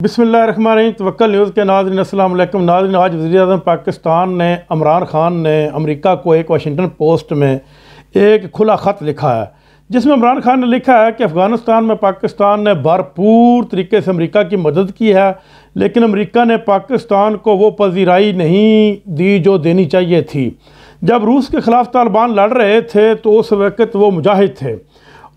بسم اللہ الرحمن الرحیم۔ توکل نیوز کے ناظرین السلام علیکم۔ ناظرین، آج وزیر اعظم پاکستان نے عمران خان نے امریکہ کو ایک واشنگٹن پوسٹ میں ایک کھلا خط لکھا ہے، جس میں عمران خان نے لکھا ہے کہ افغانستان میں پاکستان نے بھرپور طریقے سے امریکہ کی مدد کی ہے، لیکن امریکہ نے پاکستان کو وہ پذیرائی نہیں دی جو دینی چاہیے تھی۔ جب روس کے خلاف طالبان لڑ رہے تھے تو اس وقت وہ مجاہد تھے،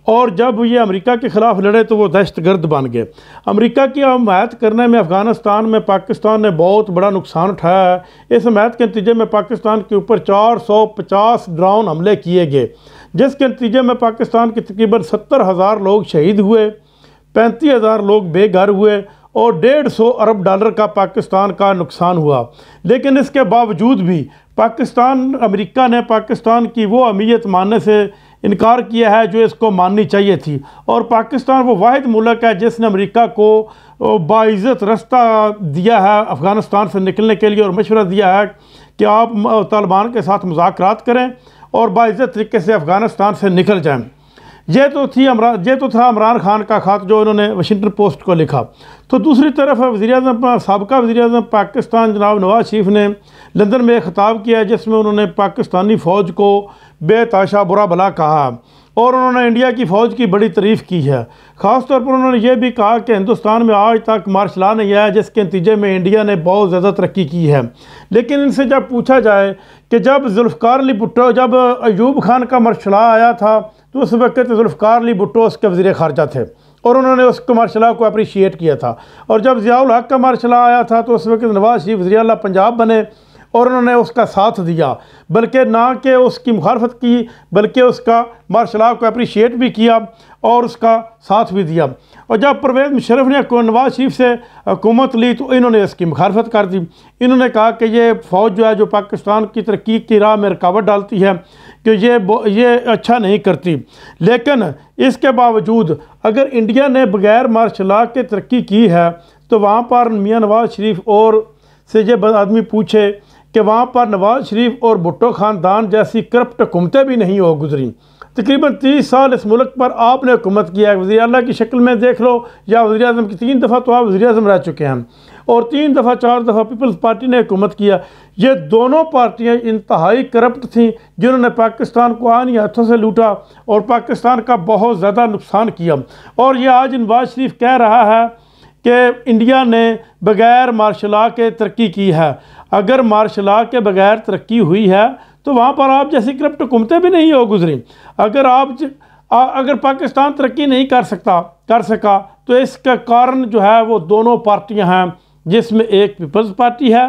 اور جب یہ امریکہ کے خلاف لڑے تو وہ دہشت گرد بن گئے۔ امریکہ کی حمایت کرنے میں افغانستان میں پاکستان نے بہت بڑا نقصان اٹھایا ہے۔ اس حمایت کے نتیجے میں پاکستان کے اوپر 450 ڈرون حملے کیے گئے، جس کے نتیجے میں پاکستان کے تقریباً 70,000 لوگ شہید ہوئے، 35,000 لوگ بے گھر ہوئے اور $150 ارب کا پاکستان کا نقصان ہوا۔ لیکن اس کے باوجود بھی امریکہ نے پاکستان کی وہ اہمیت ماننے سے انکار کیا ہے جو اس کو ماننی چاہیے تھی، اور پاکستان وہ واحد ملک ہے جس نے امریکہ کو باعزت رستہ دیا ہے افغانستان سے نکلنے کے لیے، اور مشورہ دیا ہے کہ آپ طالبان کے ساتھ مذاکرات کریں اور باعزت طریقے سے افغانستان سے نکل جائیں۔ یہ تو تھا عمران خان کا خط جو انہوں نے واشنگٹن پوسٹ کو لکھا۔ تو دوسری طرف سابقہ وزیر اعظم پاکستان جناب نواز شریف نے لندن میں ایک خطاب کیا جس میں انہوں نے پاکستانی فوج کو بے تحاشا برا بلا کہا، اور انہوں نے انڈیا کی فوج کی بڑی تعریف کی ہے۔ خاص طور پر انہوں نے یہ بھی کہا کہ ہندوستان میں آج تک مارشل لا نہیں آیا، جس کے نتیجے میں انڈیا نے بہت زیادہ ترقی کی ہے۔ لیکن ان سے جب پوچھا جائے کہ جب ایوب خان کا مارشل لا آیا تھا تو اس وقت ذوالفقار علی بھٹو اس کے وزیر خارجہ تھے، اور انہوں نے اس مارشل لا کو اپریشیٹ کیا تھا، اور جب ضیاء الحق کا مارشل لا آیا تھا تو اس وقت نواز شریف وزیر اعلیٰ پنجاب بنے، اور انہوں نے اس کا ساتھ دیا، بلکہ نہ کہ اس کی مخالفت کی بلکہ اس کا مارشل لا کو اپریشیٹ بھی کیا اور اس کا ساتھ بھی دیا۔ اور جب پرویز مشرف نے نواز شریف سے حکومت لی تو انہوں نے اس کی مخالفت کر دی۔ انہوں نے کہا کہ یہ فوج جو ہے جو پاکستان کی ترقی کی راہ میں رکاوٹ ڈالتی ہے، کہ یہ اچھا نہیں کرتی۔ لیکن اس کے باوجود اگر انڈیا نے بغیر مارشل لا کے ترقی کی ہے تو وہاں پر میاں نواز شریف اور سے یہ آدمی پوچھے کہ وہاں پر نواز شریف اور بھٹو خاندان جیسی کرپٹ حکومتیں بھی نہیں ہو گزری۔ تقریباً 30 سال اس ملک پر آپ نے حکومت کیا ہے، وزیر اعلیٰ کی شکل میں دیکھ لو یا وزیر اعظم کی 3 دفعہ تو آپ وزیر اعظم رہ چکے ہیں، اور 3 دفعہ 4 دفعہ پیپلز پارٹی نے حکومت کیا۔ یہ دونوں پارٹیاں انتہائی کرپٹ تھیں جنہوں نے پاکستان کو آنی ہاتھوں سے لوٹا اور پاکستان کا بہت زیادہ نقصان کیا۔ اور یہ آج نواز شریف کہہ رہا ہے کہ انڈیا نے بغیر مارشل لا کے ترقی کی ہے۔ اگر مارشل لا کے بغیر ترقی ہوئی ہے تو وہاں پر آپ جیسی کرپٹ حکومتیں بھی نہیں ہو گزری۔ اگر پاکستان ترقی نہیں کر سکا تو اس کا کارن جو ہے وہ دونوں پارٹیاں ہیں، جس میں ایک پیپلز پارٹی ہے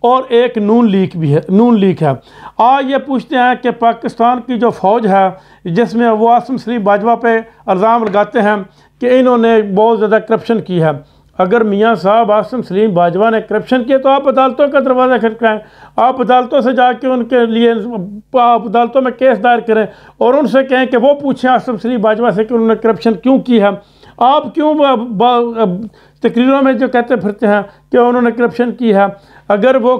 اور ایک نون لیگ ہے۔ آج یہ پوچھتے ہیں کہ پاکستان کی جو فوج ہے جس میں وہ عاصم سلیم باجوہ پہ الزام لگاتے ہیں کہ انہوں نے بہت زیادہ کرپشن کی ہے۔ اگر میاں صاحب عاصم سلیم باجوہ نے کرپشن کیا تو آپ عدالتوں کا دروازہ کھٹکھٹائیں، آپ عدالتوں سے جا کے ان کے لیے آپ عدالتوں میں کیس دائر کریں اور ان سے کہیں کہ وہ پوچھیں عاصم سلیم باجوہ سے کہ انہوں نے کرپشن کیوں کی ہے۔ آپ کیوں تقریروں میں جو کہتے پھرتے ہیں کہ انہوں نے کرپشن کی ہے؟ اگر وہ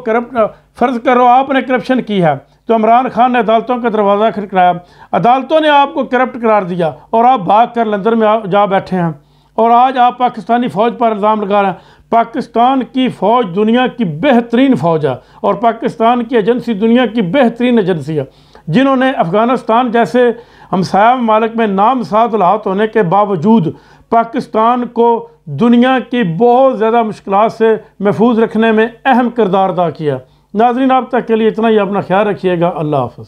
فرض کرو آپ نے کرپشن کی ہے تو عمران خان نے عدالتوں کا دروازہ کھٹکھٹایا، عدالتوں نے آپ کو کرپٹ قرار دیا اور آپ بھاگ کر لندن میں جا بیٹھے ہیں، اور آج آپ پاکستانی فوج پر الزام لگا رہے ہیں۔ پاکستان کی فوج دنیا کی بہترین فوج ہے، اور پاکستان کی ایجنسی دنیا کی بہترین ایجنسی ہے، جنہوں نے افغانستان جیسے ہمسایہ ممالک میں نامساعد حالات ہونے کے باوجود پاکستان کو دنیا کی بہت زیادہ مشکلات سے محفوظ رکھنے میں اہم کردار ادا کیا۔ ناظرین، آپ تک کے لیے اتنا ہی، اپنا خیال رکھیے گا۔ اللہ حافظ۔